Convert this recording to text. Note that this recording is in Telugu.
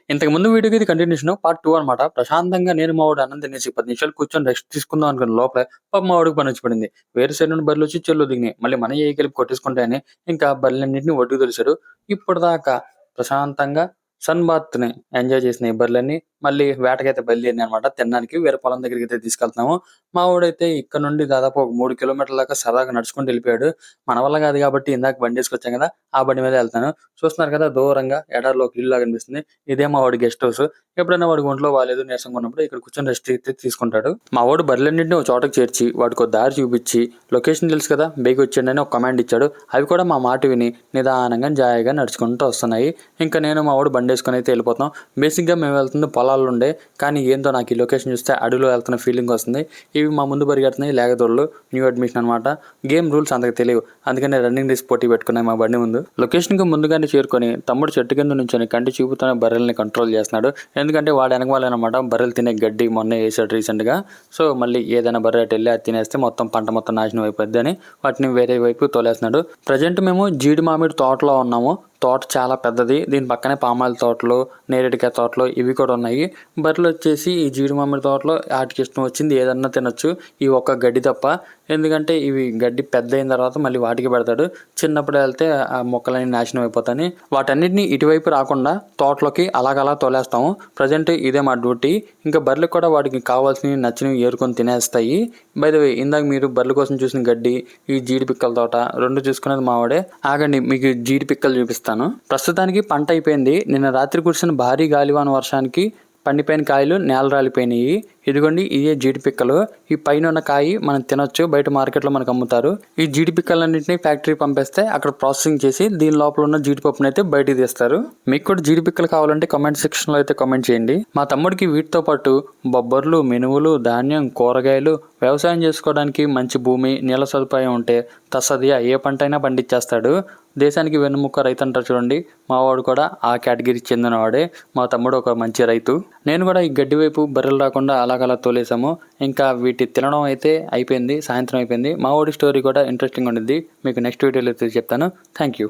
ఇంతకు ముందు వీడియోకి ఇది కంటిన్యూషన్ పార్ట్ 2 అనమాట. ప్రశాంతంగా నేను మా వాడు అన్నం తినేసి 10 నిమిషాలు కూర్చొని రెస్ట్ తీసుకుందాం అనుకున్న లోపలే పాపం మా వాడికి పనొచ్చి పడింది. వేరుశెనగ నూనె బర్రెలొచ్చి చెరువులో దిగినాయి. మళ్ళీ మన ఏయి కలిపి కొట్టేసుకుంటాయని ఇంకా బర్రెలన్నింటిని ఒడ్డుకు తోలేసాడు. ఇప్పటిదాకా ప్రశాంతంగా సన్ బాత్‌ని ఎంజాయ్ చేసిన ఈ బర్రెలన్నీ మళ్ళీ వేటకైతే బయలుదేరినాయి అనమాట. తినడానికి వేరే పొలం దగ్గరికైతే తీసుకెళ్తున్నాము. మా వోడైతే ఇక్కడ నుండి దాదాపు ఒక 3 కిలోమీటర్ల దాకా సరదాగా నడుచుకుంటూ వెళ్ళిపోయాడు. మన వల్ల కాదు కాబట్టి ఇందాక బండేసుకొచ్చాం కదా! ఆ బండి మీదే వెళ్తాను. చూస్తున్నారు కదా దూరంగా ఎడారిలో ఒక ఇల్లులాగా కనిపిస్తుంది. ఇదే మా వాడి గెస్ట్ హౌస్. ఎప్పుడైనా వాడికి ఒంట్లో బాలేదు, నీరసంగా ఉన్నప్పుడు ఇక్కడ కూర్చొని రెస్ట్ అయితే తీసుకుంటాడు. మా వాడు బర్రెలన్నింటిని ఒక చోటకి చేర్చి వాడికి ఒక దారి చూపించి లొకేషన్ తెలుసు కదా బేగి వచ్చాడని ఒక కమాండ్ ఇచ్చాడు. అవి కూడా మా మాట విని నిదానంగా జాయిగా నడుచుకుంటూ వస్తున్నాయి. ఇంకా నేను మా వాడు బండి వేసుకొని అయితే వెళ్ళిపోతాం. బేసిక్గా మేము వెళ్తుంది పొలాల్లో ఉండే, కానీ ఏందో నాకు ఈ లొకేషన్ చూస్తే అడవిలో వెళ్తున్న ఫీలింగ్ వస్తుంది. ఇవి మా ముందు పరిగెడుతున్నాయి లేగదోళ్ళు, న్యూ అడ్మిషన్ అనమాట. గేమ్ రూల్స్ అంతకు తెలియవు, అందుకని రన్నింగ్ రేస్ పోటీ పెట్టుకున్నాయి మా బండి ముందు. లొకేషన్కి ముందుగానే చేరుకొని తమ్ముడు చెట్టు కింద నుంచొని కంటి చూపుతోనే బర్రెల్ని కంట్రోల్ చేస్తున్నాడు. ఎందుకంటే వాడు వెనకమాలనమాట బర్రెలు తినే గడ్డి మొన్నే వేసాడు రీసెంట్గా. సో మళ్ళీ ఏదైనా బర్రె అటు వెళ్ళి అది తినేస్తే మొత్తం పంట మొత్తం నాశనం అయిపోద్ది అని వాటిని వేరే వైపు తోలేస్తున్నాడు. ప్రజెంట్ మేము జీడి మామిడి తోటలో ఉన్నాము. తోట చాలా పెద్దది. దీని పక్కనే పామాయిల తోటలు, నేరేడికాయ తోటలు ఇవి కూడా ఉన్నాయి. బర్రెలు వచ్చేసి ఈ జీడి మామిడి తోటలో వాటికి ఇష్టం వచ్చింది ఏదన్నా తినొచ్చు, ఈ ఒక్క గడ్డి తప్ప. ఎందుకంటే ఇవి గడ్డి పెద్ద అయిన తర్వాత మళ్ళీ వాటికి పెడతాడు. చిన్నప్పుడు వెళ్తే ఆ మొక్కలన్నీ నాశనం అయిపోతాయి. వాటన్నిటిని ఇటువైపు రాకుండా తోటలోకి అలాగలా తోలేస్తాము. ప్రజెంట్ ఇదే మా డ్యూటీ. ఇంకా బర్రెలు కూడా వాటికి కావాల్సినవి నచ్చినవి ఏరుకొని తినేస్తాయి. బై ద వే ఇందాక మీరు బర్రెల కోసం చూసిన గడ్డి, ఈ జీడి పిక్కల తోట రెండు చూసుకునేది మావాడే. ఆగండి మీకు జీడి పిక్కలు చూపిస్తాను. ప్రస్తుతానికి పంట అయిపోయింది. నిన్న రాత్రి కురిసిన భారీ గాలివాన వర్షానికి పండిపోయిన కాయలు నేల రాలిపోయినాయి. ఇదిగోండి ఇదే జీడి పిక్కలు. ఈ పైన ఉన్న కాయ మనం తినొచ్చు, బయట మార్కెట్లో మనకు అమ్ముతారు. ఈ జీడి పిక్కలన్నింటినీ ఫ్యాక్టరీ పంపిస్తే అక్కడ ప్రాసెసింగ్ చేసి దీని లోపల ఉన్న జీడిపప్పును అయితే బయటికి తీస్తారు. మీకు కూడా జీడి పిక్కలు కావాలంటే కామెంట్ సెక్షన్లో అయితే కామెంట్ చేయండి. మా తమ్ముడికి వీటితో పాటు బొబ్బర్లు, మినువులు, ధాన్యం, కూరగాయలు, వ్యవసాయం చేసుకోవడానికి మంచి భూమి, నీళ్ళ సదుపాయం ఉంటే తస్సదియా ఏ పంట అయినా పండించేస్తాడు. దేశానికి వెన్నుముక్క రైతు అంటారు చూడండి, మా వాడు కూడా ఆ కేటగిరీకి చెందినవాడే. మా తమ్ముడు ఒక మంచి రైతు. నేను కూడా ఈ గడ్డి వైపు బర్రెలు రాకుండా అలాగలా తోలేసాము. ఇంకా వీటి తినడం అయితే అయిపోయింది, సాయంత్రం అయిపోయింది. మా వాడి స్టోరీ కూడా ఇంట్రెస్టింగ్ ఉండిద్ది, మీకు నెక్స్ట్ వీడియోలో అయితే చెప్తాను. Thank you.